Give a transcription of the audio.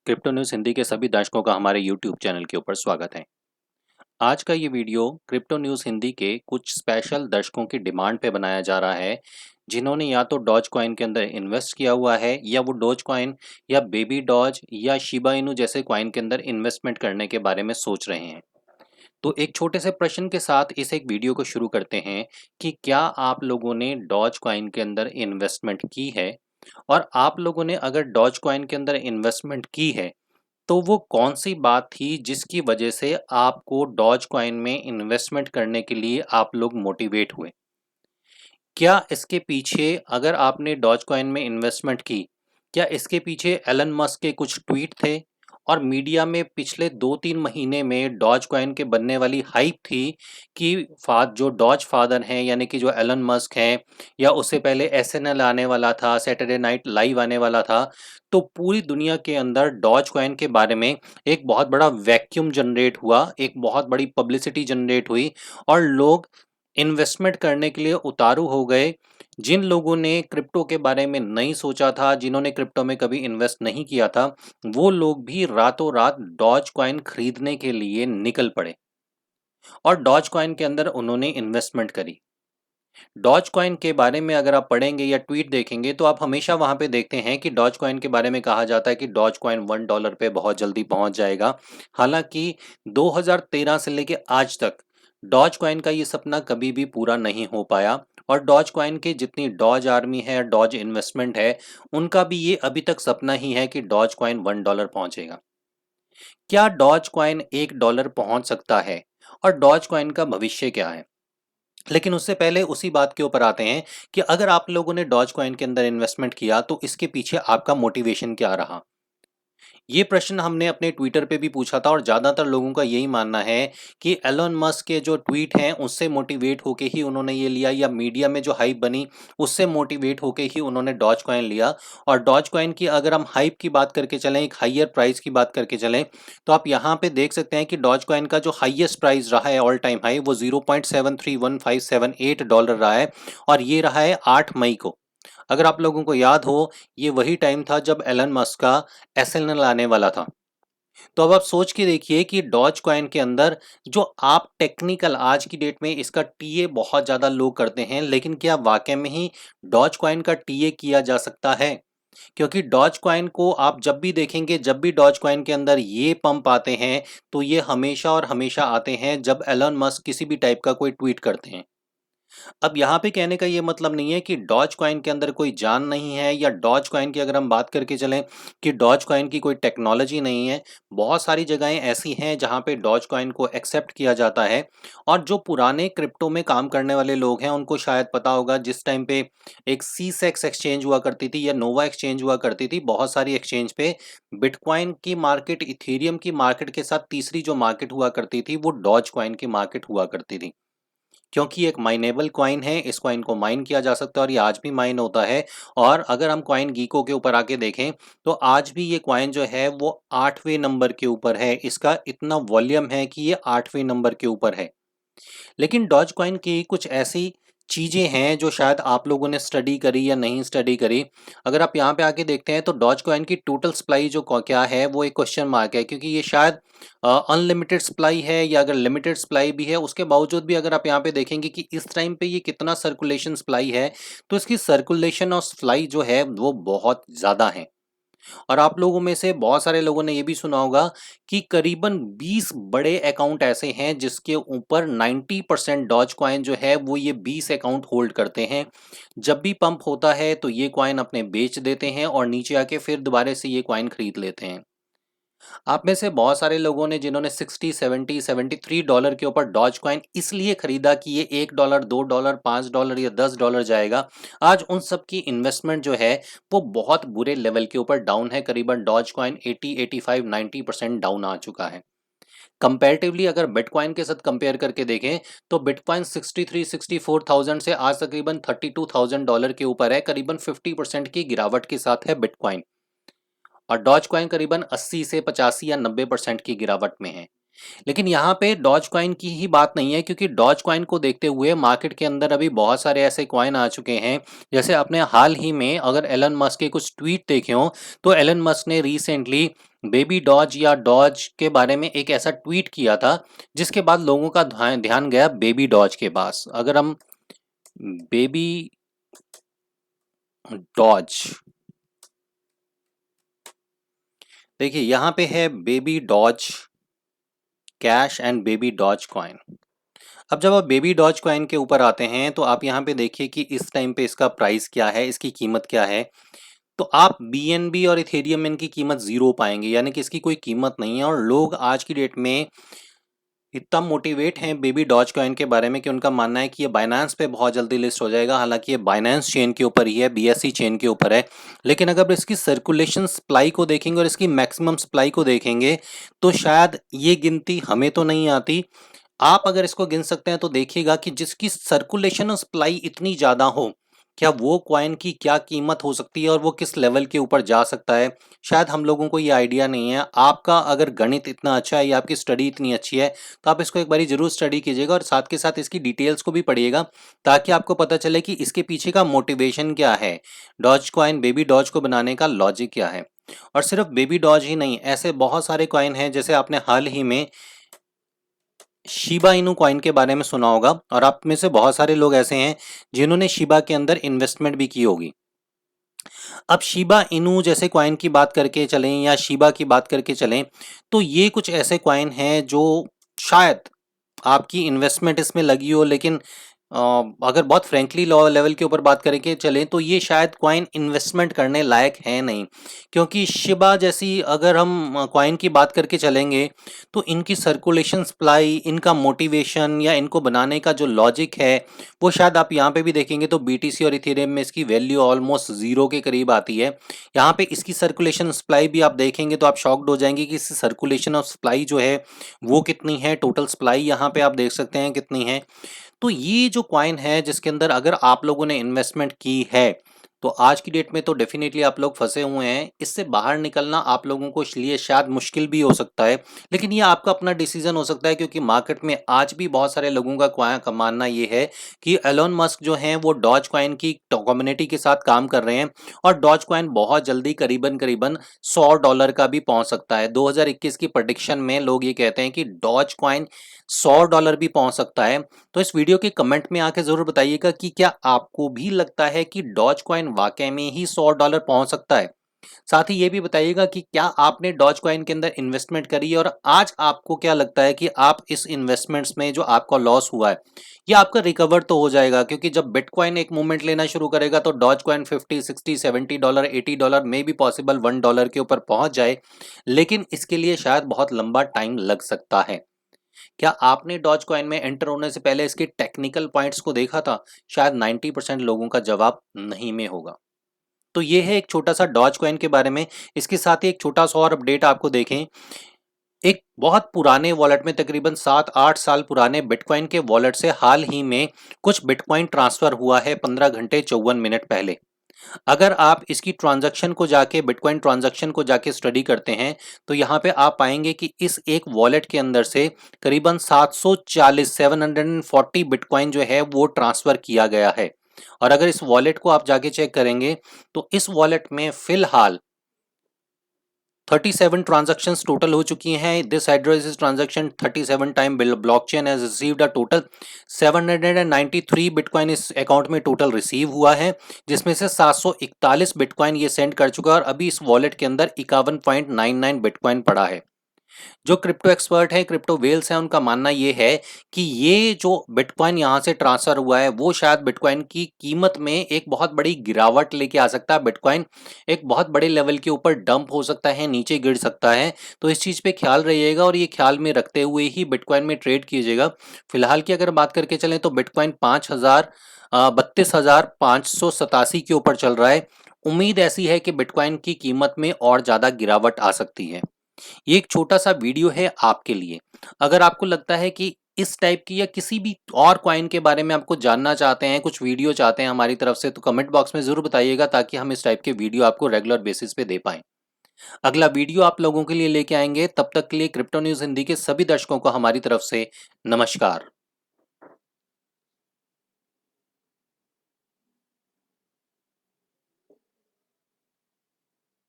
Crypto news Hindi के सभी दर्शकों का हमारे यूट्यूब चैनल के ऊपर स्वागत है। आज का ये वीडियो क्रिप्टो न्यूज़ हिंदी के कुछ स्पेशल दर्शकों की डिमांड पे बनाया जा रहा है, जिन्होंने या तो डॉज कॉइन के अंदर इन्वेस्ट किया हुआ है या वो डॉज कॉइन या बेबी डॉज या शिबा इनू जैसे कॉइन के अंदर इन्वेस्टमेंट करने के बारे में सोच रहे हैं। तो एक छोटे से प्रश्न के साथ इस एक वीडियो को शुरू करते हैं कि क्या आप लोगों ने डॉज कॉइन के अंदर इन्वेस्टमेंट की है? और आप लोगों ने अगर डॉज कॉइन के अंदर इन्वेस्टमेंट की है तो वो कौन-सी बात थी जिसकी वजह से आपको डॉज कॉइन में इन्वेस्टमेंट करने के लिए आप लोग मोटिवेट हुए? क्या इसके पीछे अगर आपने डॉज कॉइन में इन्वेस्टमेंट की, क्या इसके पीछे एलन मस्क के कुछ ट्वीट थे? और मीडिया में पिछले 2-3 महीने में डॉज कॉइन के बनने वाली हाइप थी कि जो डॉज फादर हैं यानी कि जो एलन मस्क हैं या उससे पहले एसएनएल आने वाला था, सैटरडे नाइट लाइव आने वाला था, तो पूरी दुनिया के अंदर डॉज कॉइन के बारे में एक बहुत बड़ा वैक्यूम जनरेट हुआ, एक बहुत बड़ी पब्लिसिटी जनरेट हुई और लोग इन्वेस्टमेंट करने के लिए उतारू हो गए। जिन लोगों ने क्रिप्टो के बारे में नहीं सोचा था, जिन्होंने क्रिप्टो में कभी इन्वेस्ट नहीं किया था, वो लोग भी रातों रात डॉज कॉइन खरीदने के लिए निकल पड़े और डॉज कॉइन के अंदर उन्होंने इन्वेस्टमेंट करी। डॉज कॉइन के बारे में अगर आप पढ़ेंगे या ट्वीट देखेंगे तो आप हमेशा वहाँ पे देखते हैं कि डॉज कॉइन के बारे में कहा जाता है कि डॉज कॉइन $1 पे बहुत जल्दी पहुँच जाएगा। हालाँकि 2013 से लेके आज तक डॉज कॉइन का ये सपना कभी भी पूरा नहीं हो पाया और डॉज कॉइन की जितनी डॉज आर्मी है, डॉज इन्वेस्टमेंट है, उनका भी ये अभी तक सपना ही है कि डॉज कॉइन $1 पहुँचेगा। क्या डॉज कॉइन $1 पहुँच सकता है? और डॉज कॉइन का भविष्य क्या है? लेकिन उससे पहले उसी बात के ऊपर आते हैं कि अगर आप लोगों ने डॉज कॉइन के अंदर इन्वेस्टमेंट किया तो इसके पीछे आपका मोटिवेशन क्या रहा? ये प्रश्न हमने अपने ट्विटर पे भी पूछा था और ज़्यादातर लोगों का यही मानना है कि एलन मस्क के जो ट्वीट हैं उससे मोटिवेट होके ही उन्होंने ये लिया या मीडिया में जो हाइप बनी उससे मोटिवेट होके ही उन्होंने डॉज कॉइन लिया। और डॉज कॉइन की अगर हम हाइप की बात करके चलें, एक हाइयर प्राइस की बात करके चलें, तो आप यहाँ पे देख सकते हैं कि डॉज कॉइन का जो हाइएस्ट प्राइस रहा है ऑल टाइम हाई वो $0.731578 रहा है और ये रहा है 8 मई को। अगर आप लोगों को याद हो, ये वही टाइम था जब एलन मस्क का एसएनएल आने वाला था। तो अब आप सोच के देखिए कि डॉज कॉइन के अंदर जो आप टेक्निकल आज की डेट में इसका टीए बहुत ज़्यादा लोग करते हैं, लेकिन क्या वाक़ई में ही डॉज कॉइन का टीए किया जा सकता है? क्योंकि डॉज कॉइन को आप जब भी देखेंगे, जब भी डॉज कॉइन के अंदर ये पंप आते हैं, तो ये हमेशा और हमेशा आते हैं जब एलन मस्क किसी भी टाइप का कोई ट्वीट करते हैं। अब यहाँ पे कहने का ये मतलब नहीं है कि डॉज कॉइन के अंदर कोई जान नहीं है या डॉज कॉइन की अगर हम बात करके चलें कि डॉज कॉइन की कोई टेक्नोलॉजी नहीं है। बहुत सारी जगहें ऐसी हैं जहाँ पे डॉज कॉइन को एक्सेप्ट किया जाता है और जो पुराने क्रिप्टो में काम करने वाले लोग हैं उनको शायद पता होगा जिस टाइम पे एक सीसेक्स एक्सचेंज हुआ करती थी या नोवा एक्सचेंज हुआ करती थी, बहुत सारी एक्सचेंज पे बिटकॉइन की मार्केट, इथेरियम की मार्केट के साथ तीसरी जो मार्केट हुआ करती थी वो डॉज कॉइन की मार्केट हुआ करती थी। क्योंकि ये एक माइनेबल कॉइन है, इस कॉइन को माइन किया जा सकता है और ये आज भी माइन होता है। और अगर हम कॉइन गीको के ऊपर आके देखें, तो आज भी ये कॉइन जो है वो 8वें नंबर के ऊपर है। इसका इतना वॉल्यूम है कि ये 8वें नंबर के ऊपर है। लेकिन डॉज कॉइन की कुछ ऐसी चीज़ें हैं जो शायद आप लोगों ने स्टडी करी या नहीं स्टडी करी। अगर आप यहाँ पे आके देखते हैं तो डॉज कॉइन की टोटल सप्लाई जो क्या है वो एक क्वेश्चन मार्क है, क्योंकि ये शायद अनलिमिटेड सप्लाई है या अगर लिमिटेड सप्लाई भी है उसके बावजूद भी अगर आप यहाँ पे देखेंगे कि इस टाइम पे ये कितना सर्कुलेशन सप्लाई है, तो इसकी सर्कुलेशन और सप्लाई जो है वो बहुत ज़्यादा है। और आप लोगों में से बहुत सारे लोगों ने ये भी सुना होगा कि करीबन 20 बड़े अकाउंट ऐसे हैं जिसके ऊपर 90% डॉज कॉइन जो है वो ये 20 अकाउंट होल्ड करते हैं। जब भी पंप होता है तो ये कॉइन अपने बेच देते हैं और नीचे आके फिर दोबारा से ये कॉइन खरीद लेते हैं। आप में से बहुत सारे लोगों ने जिन्होंने 60, 70, $73 के ऊपर डॉज कॉइन इसलिए खरीदा कि ये $1, $2, $5 या $10 जाएगा। आज उन सब की इन्वेस्टमेंट जो है वो बहुत बुरे लेवल के ऊपर डाउन है। करीबन डॉज कॉइन 80, 85, 90% डाउन आ चुका है। कंपैरेटिवली अगर बिटकॉइन के साथ कंपेयर करके देखें तो बिटकॉइन 63-64,000 से आज तकरीबन $32,000 के ऊपर है। करीबन 50% की गिरावट के साथ है बिटकॉइन और डॉज कॉइन करीबन 80 से 85 या 90% की गिरावट में है। लेकिन यहाँ पे डॉज कॉइन की ही बात नहीं है, क्योंकि डॉज कॉइन को देखते हुए मार्केट के अंदर अभी बहुत सारे ऐसे कॉइन आ चुके हैं। जैसे आपने हाल ही में अगर एलन मस्क के कुछ ट्वीट देखे हो तो एलन मस्क ने रिसेंटली बेबी डॉज या डॉज के बारे में एक ऐसा ट्वीट किया था जिसके बाद लोगों का ध्यान गया बेबी डॉज के पास। अगर हम बेबी डॉज, देखिए यहाँ पे है Baby Doge Cash and Baby Doge Coin. अब जब आप बेबी डॉज कॉइन के ऊपर आते हैं तो आप यहाँ पे देखिए कि इस टाइम पे इसका प्राइस क्या है, इसकी कीमत क्या है। तो आप बीएनबी और इथेरियम में इनकी कीमत जीरो पाएंगे, यानी कि इसकी कोई कीमत नहीं है। और लोग आज की डेट में इतना मोटिवेट हैं बेबी डॉज कॉइन के बारे में कि उनका मानना है कि ये बाइनेंस पे बहुत जल्दी लिस्ट हो जाएगा। हालांकि ये बाइनेंस चेन के ऊपर ही है, बीएससी चेन के ऊपर है। लेकिन अगर इसकी सर्कुलेशन सप्लाई को देखेंगे और इसकी मैक्सिमम सप्लाई को देखेंगे तो शायद ये गिनती हमें तो नहीं आती। आप अगर इसको गिन सकते हैं तो देखिएगा कि जिसकी सर्कुलेशन और सप्लाई इतनी ज़्यादा हो, क्या वो कॉइन की क्या कीमत हो सकती है और वो किस लेवल के ऊपर जा सकता है, शायद हम लोगों को ये आइडिया नहीं है। आपका अगर गणित इतना अच्छा है या आपकी स्टडी इतनी अच्छी है तो आप इसको एक बारी जरूर स्टडी कीजिएगा और साथ के साथ इसकी डिटेल्स को भी पढ़िएगा, ताकि आपको पता चले कि इसके पीछे का मोटिवेशन क्या है, डॉज कॉइन बेबी डॉज को बनाने का लॉजिक क्या है। और सिर्फ बेबी डॉज ही नहीं, ऐसे बहुत सारे कॉइन हैं। जैसे आपने हाल ही में शिबा इनू कॉइन के बारे में सुना होगा, और आप में से बहुत सारे लोग ऐसे हैं जिन्होंने शिबा के अंदर इन्वेस्टमेंट भी की होगी। अब शिबा इनू जैसे कॉइन की बात करके चलें या शिबा की बात करके चलें तो ये कुछ ऐसे कॉइन हैं जो शायद आपकी इन्वेस्टमेंट इसमें लगी हो, लेकिन अगर बहुत फ्रेंकली लो लेवल के ऊपर बात करें कि चलें तो ये शायद कॉइन इन्वेस्टमेंट करने लायक है नहीं। क्योंकि शिबा जैसी अगर हम कॉइन की बात करके चलेंगे तो इनकी सर्कुलेशन सप्लाई, इनका मोटिवेशन या इनको बनाने का जो लॉजिक है वो शायद आप यहाँ पे भी देखेंगे तो बीटीसी और इथेरियम में इसकी वैल्यू ऑलमोस्ट जीरो के करीब आती है। यहाँ पे इसकी सर्कुलेशन सप्लाई भी आप देखेंगे तो आप शॉक्ड हो जाएंगे कि इसकी सर्कुलेशन ऑफ सप्लाई जो है वो कितनी है। टोटल सप्लाई यहाँ पे आप देख सकते हैं कितनी है। तो ये जो कॉइन है जिसके अंदर अगर आप लोगों ने इन्वेस्टमेंट की है तो आज की डेट में तो डेफिनेटली आप लोग फंसे हुए हैं। इससे बाहर निकलना आप लोगों को इसलिए शायद मुश्किल भी हो सकता है, लेकिन ये आपका अपना डिसीजन हो सकता है। क्योंकि मार्केट में आज भी बहुत सारे लोगों का मानना ये है कि एलोन मस्क जो हैं वो डॉज कॉइन की कम्युनिटी के साथ काम कर रहे हैं और डॉज कॉइन बहुत जल्दी करीबन करीबन $100 का भी पहुंच सकता है। 2021 की प्रेडिक्शन में लोग ये कहते हैं कि डॉज कॉइन $100 भी पहुंच सकता है। तो इस वीडियो के कमेंट में आके जरूर बताइएगा कि क्या आपको भी लगता है कि डॉज कॉइन वाकई में ही $100 पहुंच सकता है। साथ ही ये भी बताइएगा कि क्या आपने डॉज कॉइन के अंदर इन्वेस्टमेंट करी है और आज आपको क्या लगता है कि आप इस इन्वेस्टमेंट्स में जो आपका लॉस हुआ है ये आपका रिकवर तो हो जाएगा। क्योंकि जब बिटकॉइन एक मूवमेंट लेना शुरू करेगा तो डॉज कॉइन 50, 60, $70, $80 में भी पॉसिबल $1 के ऊपर पहुंच जाए, लेकिन इसके लिए शायद बहुत लंबा टाइम लग सकता है। क्या आपने डॉज कॉइन में एंटर होने से पहले इसके टेक्निकल पॉइंट्स को देखा था? शायद 90% लोगों का जवाब नहीं में होगा। तो ये है एक छोटा सा डॉज कॉइन के बारे में। इसके साथ ही एक छोटा सा और अपडेट आपको देखें, एक बहुत पुराने वॉलेट में तकरीबन 7-8 साल पुराने बिटकॉइन के वॉलेट से हाल ही में कुछ बिटकॉइन ट्रांसफर हुआ है 15 घंटे 54 मिनट पहले। अगर आप इसकी ट्रांजैक्शन को जाके बिटकॉइन ट्रांजैक्शन को जाके स्टडी करते हैं तो यहाँ पे आप पाएंगे कि इस एक वॉलेट के अंदर से करीबन 740 बिटकॉइन जो है वो ट्रांसफर किया गया है। और अगर इस वॉलेट को आप जाके चेक करेंगे तो इस वॉलेट में फिलहाल 37 ट्रांजैक्शंस टोटल हो चुकी हैं। This address transaction 37 time blockchain has received a total 793 bitcoin इस अकाउंट में टोटल रिसीव हुआ है, जिसमें से 741 बिटकॉइन ये सेंड कर चुका है और अभी इस वॉलेट के अंदर 51.99 बिटकॉइन पड़ा है। जो क्रिप्टो एक्सपर्ट है, क्रिप्टो वेल्स हैं, उनका मानना ये है कि ये जो बिटकॉइन यहाँ से ट्रांसफर हुआ है वो शायद बिटकॉइन की कीमत में एक बहुत बड़ी गिरावट लेके आ सकता है। बिटकॉइन एक बहुत बड़े लेवल के ऊपर डंप हो सकता है, नीचे गिर सकता है। तो इस चीज़ पे ख्याल रहिएगा और ये ख्याल में रखते हुए ही बिटकॉइन में ट्रेड कीजिएगा। फिलहाल की अगर बात करके चलें तो बिटकॉइन 32,587 के ऊपर चल रहा है। उम्मीद ऐसी है कि बिटकॉइन की कीमत में और ज़्यादा गिरावट आ सकती है। ये एक छोटा सा वीडियो है आपके लिए। अगर आपको लगता है कि इस टाइप की या किसी भी और कॉइन के बारे में आपको जानना चाहते हैं, कुछ वीडियो चाहते हैं हमारी तरफ से, तो कमेंट बॉक्स में जरूर बताइएगा ताकि हम इस टाइप के वीडियो आपको रेगुलर बेसिस पे दे पाएं। अगला वीडियो आप लोगों के लिए लेके आएंगे। तब तक के लिए क्रिप्टो न्यूज़ हिंदी के सभी दर्शकों को हमारी तरफ से नमस्कार।